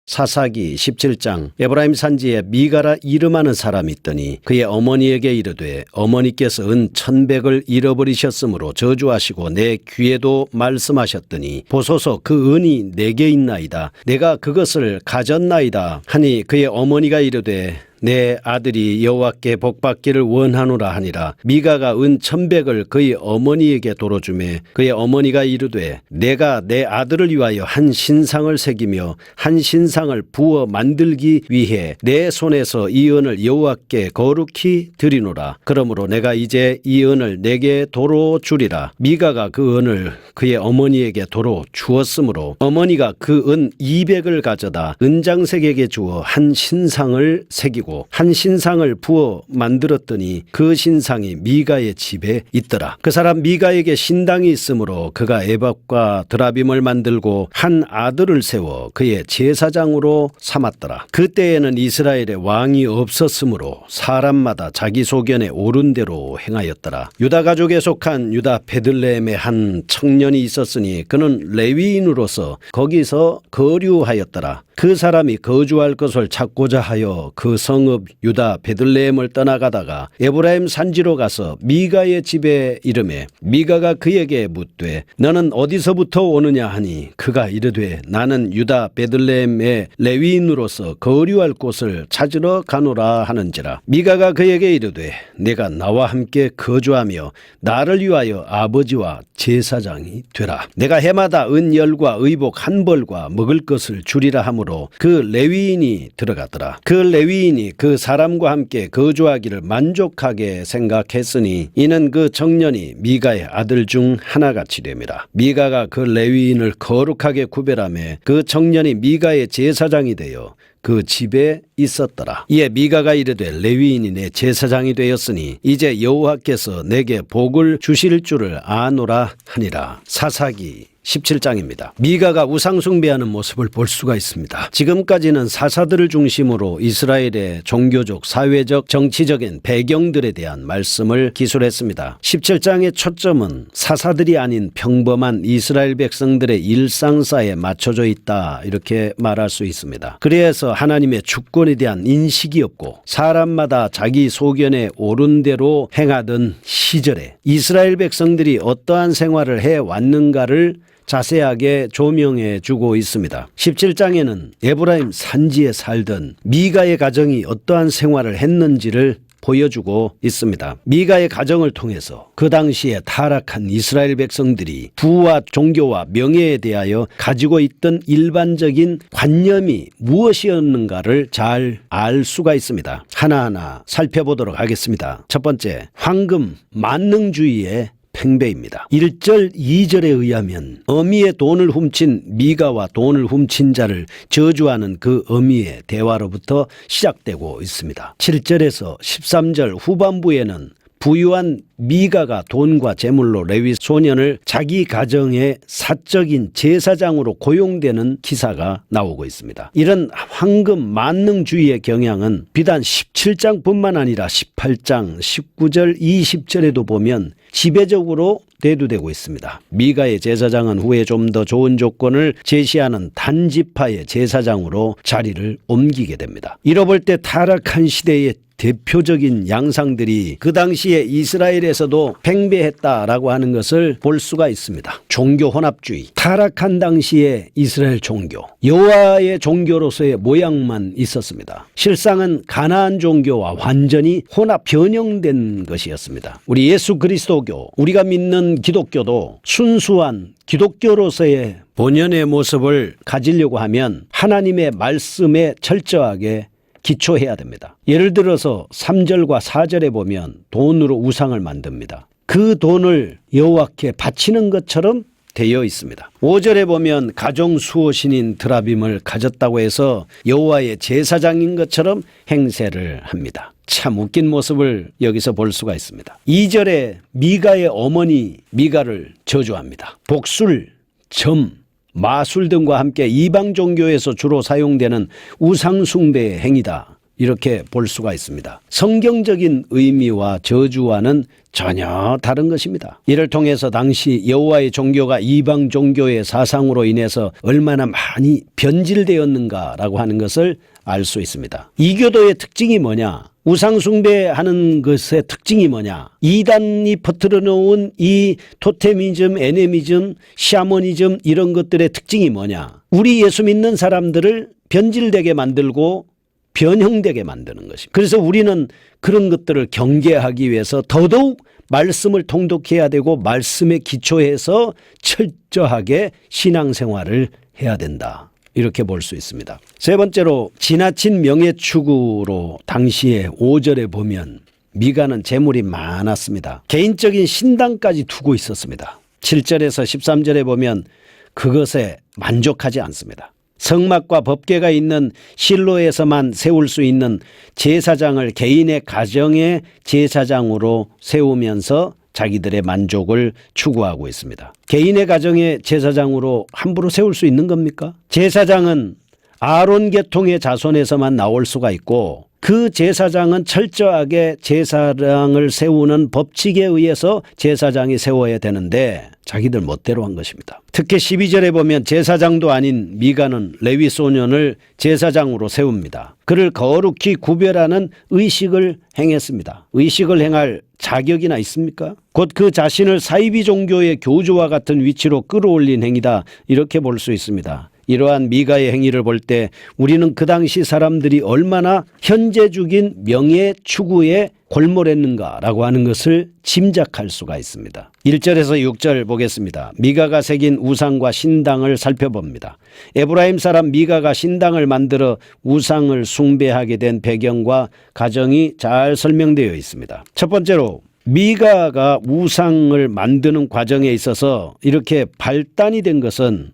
사사기 17장. 에브라임 산지에 미가라 이름하는 사람이 있더니 그의 어머니에게 이르되 어머니께서 은 1,100을 잃어버리셨으므로 저주하시고 내 귀에도 말씀하셨더니 보소서 그 은이 내게 있나이다. 내가 그것을 가졌나이다 하니 그의 어머니가 이르되 내 아들이 여호와께 복받기를 원하노라 하니라. 미가가 은 1,100을 그의 어머니에게 도로 주매 그의 어머니가 이르되 내가 내 아들을 위하여 한 신상을 새기며 한 신상을 부어 만들기 위해 내 손에서 이 은을 여호와께 거룩히 드리노라. 그러므로 내가 이제 이 은을 내게 도로 주리라. 미가가 그 은을 그의 어머니에게 도로 주었으므로 어머니가 그 은 200을 가져다 은장색에게 주어 한 신상을 새기고 한 신상을 부어 만들었더니 그 신상이 미가의 집에 있더라. 그 사람 미가에게 신당이 있으므로 그가 에봇과 드라빔을 만들고 한 아들을 세워 그의 제사장으로 삼았더라. 그때에는 이스라엘에 왕이 없었으므로 사람마다 자기 소견에 옳은 대로 행하였더라. 유다 가족에 속한 유다 베들레헴에 한 청년이 있었으니 그는 레위인으로서 거기서 거류하였더라. 그 사람이 거주할 것을 찾고자 하여 그 성읍 유다 베들레헴을 떠나가다가 에브라임 산지로 가서 미가의 집에 이르매 미가가 그에게 묻되 너는 어디서부터 오느냐 하니 그가 이르되 나는 유다 베들레헴의 레위인으로서 거류할 곳을 찾으러 가노라 하는지라. 미가가 그에게 이르되 내가 나와 함께 거주하며 나를 위하여 아버지와 제사장이 되라. 내가 해마다 은열과 의복 한 벌과 먹을 것을 주리라 하므로 그 레위인이 들어가더라. 그 레위인이 그 사람과 함께 거주하기를 만족하게 생각했으니 이는 그 청년이 미가의 아들 중 하나같이 됨이라. 미가가 그 레위인을 거룩하게 구별하며 그 청년이 미가의 제사장이 되어 그 집에 있었더라. 이에 미가가 이르되 레위인이 내 제사장이 되었으니 이제 여호와께서 내게 복을 주실 줄을 아노라 하니라. 사사기 17장입니다. 미가가 우상 숭배하는 모습을 볼 수가 있습니다. 지금까지는 사사들을 중심으로 이스라엘의 종교적, 사회적, 정치적인 배경들에 대한 말씀을 기술했습니다. 17장의 초점은 사사들이 아닌 평범한 이스라엘 백성들의 일상사에 맞춰져 있다 이렇게 말할 수 있습니다. 그래서 하나님의 주권에 대한 인식이 없고 사람마다 자기 소견에 옳은 대로 행하던 시절에 이스라엘 백성들이 어떠한 생활을 해왔는가를 자세하게 조명해 주고 있습니다. 17장에는 에브라임 산지에 살던 미가의 가정이 어떠한 생활을 했는지를 보여주고 있습니다. 미가의 가정을 통해서 그 당시에 타락한 이스라엘 백성들이 부와 종교와 명예에 대하여 가지고 있던 일반적인 관념이 무엇이었는가를 잘 알 수가 있습니다. 하나하나 살펴보도록 하겠습니다. 첫 번째, 황금 만능주의의 팽배입니다. 1절 2절에 의하면 어미의 돈을 훔친 미가와 돈을 훔친 자를 저주하는 그 어미의 대화로부터 시작되고 있습니다. 7절에서 13절 후반부에는 부유한 미가가 돈과 재물로 레위 소년을 자기 가정의 사적인 제사장으로 고용되는 기사가 나오고 있습니다. 이런 황금 만능주의의 경향은 비단 17장뿐만 아니라 18장, 19절, 20절에도 보면 지배적으로 대두되고 있습니다. 미가의 제사장은 후에 좀 더 좋은 조건을 제시하는 단지파의 제사장으로 자리를 옮기게 됩니다. 잃어볼 때 타락한 시대의 대표적인 양상들이 그 당시에 이스라엘에서도 팽배했다라고 하는 것을 볼 수가 있습니다. 종교 혼합주의, 타락한 당시의 이스라엘 종교, 여호와의 종교로서의 모양만 있었습니다. 실상은 가나안 종교와 완전히 혼합 변형된 것이었습니다. 우리 예수 그리스도교, 우리가 믿는 기독교도 순수한 기독교로서의 본연의 모습을 가지려고 하면 하나님의 말씀에 철저하게 기초해야 됩니다. 예를 들어서 3절과 4절에 보면 돈으로 우상을 만듭니다. 그 돈을 여호와께 바치는 것처럼 되어 있습니다. 5절에 보면 가정 수호신인 드라빔을 가졌다고 해서 여호와의 제사장인 것처럼 행세를 합니다. 참 웃긴 모습을 여기서 볼 수가 있습니다. 2절에 미가의 어머니 미가를 저주합니다. 복술, 점, 마술 등과 함께 이방 종교에서 주로 사용되는 우상 숭배의 행위다 이렇게 볼 수가 있습니다. 성경적인 의미와 저주와는 전혀 다른 것입니다. 이를 통해서 당시 여호와의 종교가 이방 종교의 사상으로 인해서 얼마나 많이 변질되었는가라고 하는 것을 알 수 있습니다. 이교도의 특징이 뭐냐? 우상 숭배하는 것의 특징이 뭐냐? 이단이 퍼뜨려 놓은 이 토테미즘, 애네미즘, 샤머니즘 이런 것들의 특징이 뭐냐? 우리 예수 믿는 사람들을 변질되게 만들고 변형되게 만드는 것입니다. 그래서 우리는 그런 것들을 경계하기 위해서 더더욱 말씀을 통독해야 되고 말씀에 기초해서 철저하게 신앙생활을 해야 된다. 이렇게 볼 수 있습니다. 세 번째로 지나친 명예 추구로 당시에 5절에 보면 미가는 재물이 많았습니다. 개인적인 신당까지 두고 있었습니다. 7절에서 13절에 보면 그것에 만족하지 않습니다. 성막과 법궤가 있는 실로에서만 세울 수 있는 제사장을 개인의 가정의 제사장으로 세우면서 자기들의 만족을 추구하고 있습니다. 개인의 가정의 제사장으로 함부로 세울 수 있는 겁니까? 제사장은 아론 계통의 자손에서만 나올 수가 있고 그 제사장은 철저하게 제사장을 세우는 법칙에 의해서 제사장이 세워야 되는데 자기들 멋대로 한 것입니다. 특히 12절에 보면 제사장도 아닌 미가는 레위 소년을 제사장으로 세웁니다. 그를 거룩히 구별하는 의식을 행했습니다. 의식을 행할 자격이나 있습니까? 곧 그 자신을 사이비 종교의 교주와 같은 위치로 끌어올린 행위다 이렇게 볼 수 있습니다. 이러한 미가의 행위를 볼 때 우리는 그 당시 사람들이 얼마나 현재적인 명예 추구에 골몰했는가라고 하는 것을 짐작할 수가 있습니다. 1절에서 6절 보겠습니다. 미가가 새긴 우상과 신당을 살펴봅니다. 에브라임 사람 미가가 신당을 만들어 우상을 숭배하게 된 배경과 과정이 잘 설명되어 있습니다. 첫 번째로 미가가 우상을 만드는 과정에 있어서 이렇게 발단이 된 것은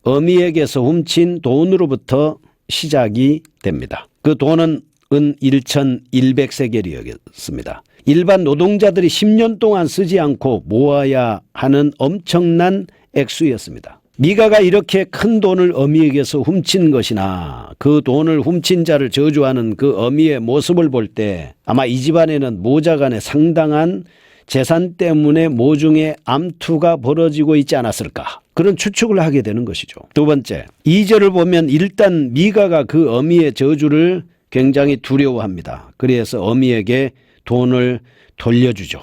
어미에게서 훔친 돈으로부터 시작이 됩니다. 그 돈은 은 1,100세겔이었습니다. 일반 노동자들이 10년 동안 쓰지 않고 모아야 하는 엄청난 액수였습니다. 미가가 이렇게 큰 돈을 어미에게서 훔친 것이나 그 돈을 훔친 자를 저주하는 그 어미의 모습을 볼 때 아마 이 집안에는 모자 간에 상당한 재산 때문에 모중에 암투가 벌어지고 있지 않았을까 그런 추측을 하게 되는 것이죠. 두 번째 2절을 보면 일단 미가가 그 어미의 저주를 굉장히 두려워합니다. 그래서 어미에게 돈을 돌려주죠.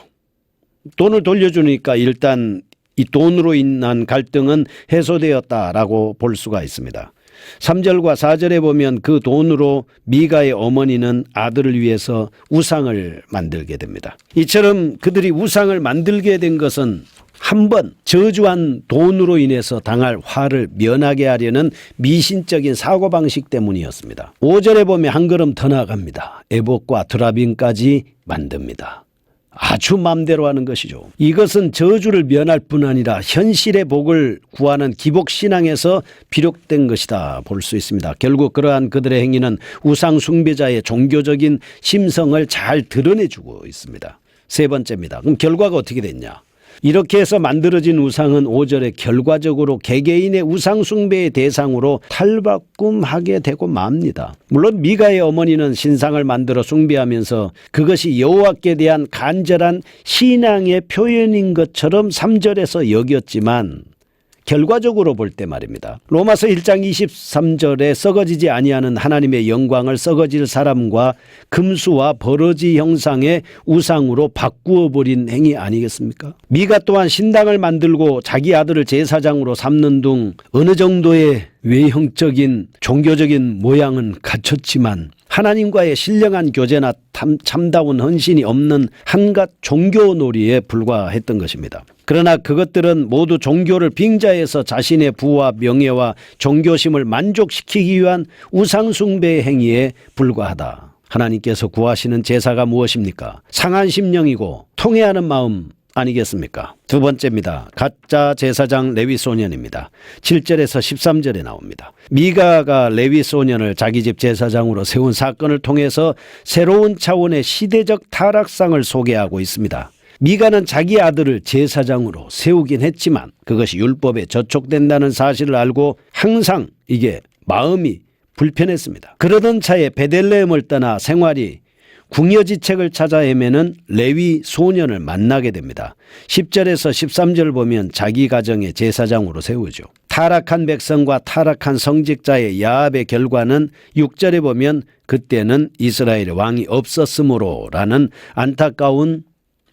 돈을 돌려주니까 일단 이 돈으로 인한 갈등은 해소되었다라고 볼 수가 있습니다. 3절과 4절에 보면 그 돈으로 미가의 어머니는 아들을 위해서 우상을 만들게 됩니다. 이처럼 그들이 우상을 만들게 된 것은 한 번 저주한 돈으로 인해서 당할 화를 면하게 하려는 미신적인 사고방식 때문이었습니다. 5절에 보면 한 걸음 더 나아갑니다. 에봇과 드라빔까지 만듭니다. 아주 마음대로 하는 것이죠. 이것은 저주를 면할 뿐 아니라 현실의 복을 구하는 기복신앙에서 비롯된 것이다 볼 수 있습니다. 결국 그러한 그들의 행위는 우상 숭배자의 종교적인 심성을 잘 드러내주고 있습니다. 세 번째입니다. 그럼 결과가 어떻게 됐냐? 이렇게 해서 만들어진 우상은 5절에 결과적으로 개개인의 우상 숭배의 대상으로 탈바꿈하게 되고 맙니다. 물론 미가의 어머니는 신상을 만들어 숭배하면서 그것이 여호와께 대한 간절한 신앙의 표현인 것처럼 3절에서 여겼지만 결과적으로 볼 때 말입니다. 로마서 1장 23절에 썩어지지 아니하는 하나님의 영광을 썩어질 사람과 금수와 버러지 형상의 우상으로 바꾸어 버린 행위 아니겠습니까? 미가 또한 신당을 만들고 자기 아들을 제사장으로 삼는 등 어느 정도의 외형적인 종교적인 모양은 갖췄지만 하나님과의 신령한 교제나 참다운 헌신이 없는 한갓 종교놀이에 불과했던 것입니다. 그러나 그것들은 모두 종교를 빙자해서 자신의 부와 명예와 종교심을 만족시키기 위한 우상숭배의 행위에 불과하다. 하나님께서 구하시는 제사가 무엇입니까? 상한 심령이고 통회하는 마음 아니겠습니까? 두 번째입니다. 가짜 제사장 레위 소년입니다. 7절에서 13절에 나옵니다. 미가가 레위 소년을 자기 집 제사장으로 세운 사건을 통해서 새로운 차원의 시대적 타락상을 소개하고 있습니다. 미가는 자기 아들을 제사장으로 세우긴 했지만 그것이 율법에 저촉된다는 사실을 알고 항상 이게 마음이 불편했습니다. 그러던 차에 베들레헴을 떠나 생활이 궁여지책을 찾아 헤매는 레위 소년을 만나게 됩니다. 10절에서 13절 보면 자기 가정의 제사장으로 세우죠. 타락한 백성과 타락한 성직자의 야합의 결과는 6절에 보면 그때는 이스라엘의 왕이 없었으므로 라는 안타까운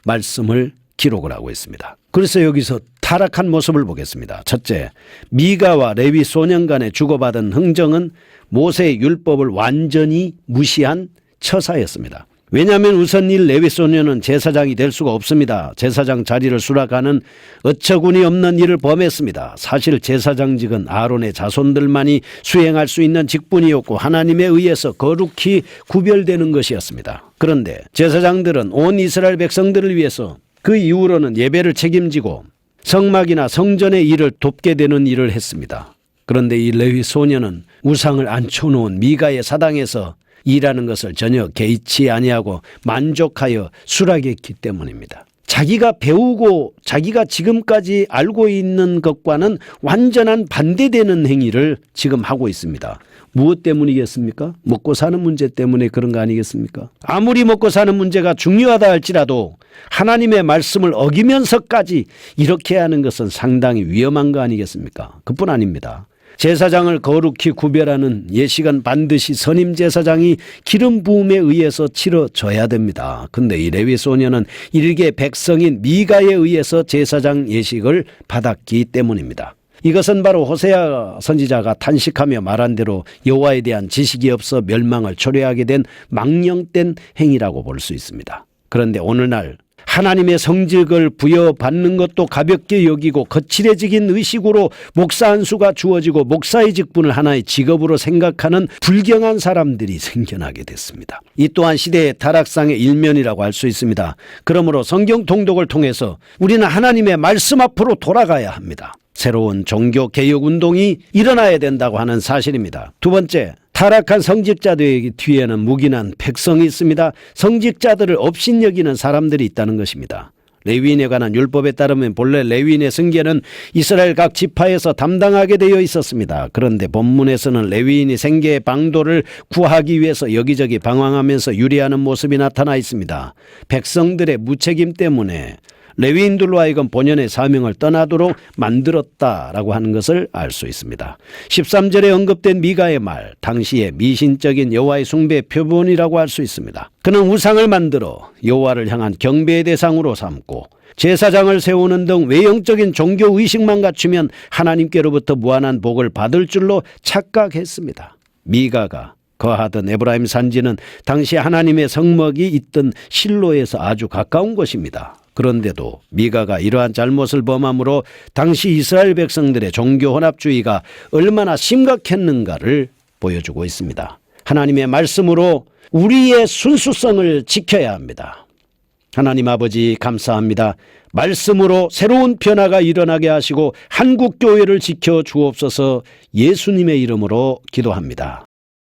말씀을 기록을 하고 있습니다. 그래서 여기서 타락한 모습을 보겠습니다. 첫째, 미가와 레위 소년 간에 주고받은 흥정은 모세의 율법을 완전히 무시한 처사였습니다. 왜냐하면 우선 이 레위 소년은 제사장이 될 수가 없습니다. 제사장 자리를 수락하는 어처구니 없는 일을 범했습니다. 사실 제사장직은 아론의 자손들만이 수행할 수 있는 직분이었고 하나님에 의해서 거룩히 구별되는 것이었습니다. 그런데 제사장들은 온 이스라엘 백성들을 위해서 그 이후로는 예배를 책임지고 성막이나 성전의 일을 돕게 되는 일을 했습니다. 그런데 이 레위 소년은 우상을 앉혀놓은 미가의 사당에서 일하는 것을 전혀 개의치 아니하고 만족하여 수락했기 때문입니다. 자기가 배우고 자기가 지금까지 알고 있는 것과는 완전한 반대되는 행위를 지금 하고 있습니다. 무엇 때문이겠습니까? 먹고 사는 문제 때문에 그런 거 아니겠습니까? 아무리 먹고 사는 문제가 중요하다 할지라도 하나님의 말씀을 어기면서까지 이렇게 하는 것은 상당히 위험한 거 아니겠습니까? 그뿐 아닙니다. 제사장을 거룩히 구별하는 예식은 반드시 선임 제사장이 기름 부음에 의해서 치러져야 됩니다. 근데 이 레위 소년은 일개 백성인 미가에 의해서 제사장 예식을 받았기 때문입니다. 이것은 바로 호세아 선지자가 탄식하며 말한 대로 여호와에 대한 지식이 없어 멸망을 초래하게 된 망령된 행위라고 볼 수 있습니다. 그런데 오늘날 하나님의 성직을 부여받는 것도 가볍게 여기고 거칠해지긴 의식으로 목사 한 수가 주어지고 목사의 직분을 하나의 직업으로 생각하는 불경한 사람들이 생겨나게 됐습니다. 이 또한 시대의 타락상의 일면이라고 할 수 있습니다. 그러므로 성경 통독을 통해서 우리는 하나님의 말씀 앞으로 돌아가야 합니다. 새로운 종교 개혁 운동이 일어나야 된다고 하는 사실입니다. 두 번째, 타락한 성직자들 뒤에는 묵인한 백성이 있습니다. 성직자들을 업신여기는 사람들이 있다는 것입니다. 레위인에 관한 율법에 따르면 본래 레위인의 승계는 이스라엘 각 지파에서 담당하게 되어 있었습니다. 그런데 본문에서는 레위인이 생계의 방도를 구하기 위해서 여기저기 방황하면서 유리하는 모습이 나타나 있습니다. 백성들의 무책임 때문에 레위인들로 하여금 본연의 사명을 떠나도록 만들었다라고 하는 것을 알 수 있습니다. 13절에 언급된 미가의 말, 당시의 미신적인 여호와의 숭배 표본이라고 할 수 있습니다. 그는 우상을 만들어 여호와를 향한 경배의 대상으로 삼고 제사장을 세우는 등 외형적인 종교 의식만 갖추면 하나님께로부터 무한한 복을 받을 줄로 착각했습니다. 미가가 거하던 에브라임 산지는 당시 하나님의 성막이 있던 실로에서 아주 가까운 곳입니다. 그런데도 미가가 이러한 잘못을 범함으로 당시 이스라엘 백성들의 종교 혼합주의가 얼마나 심각했는가를 보여주고 있습니다. 하나님의 말씀으로 우리의 순수성을 지켜야 합니다. 하나님 아버지 감사합니다. 말씀으로 새로운 변화가 일어나게 하시고 한국교회를 지켜 주옵소서. 예수님의 이름으로 기도합니다.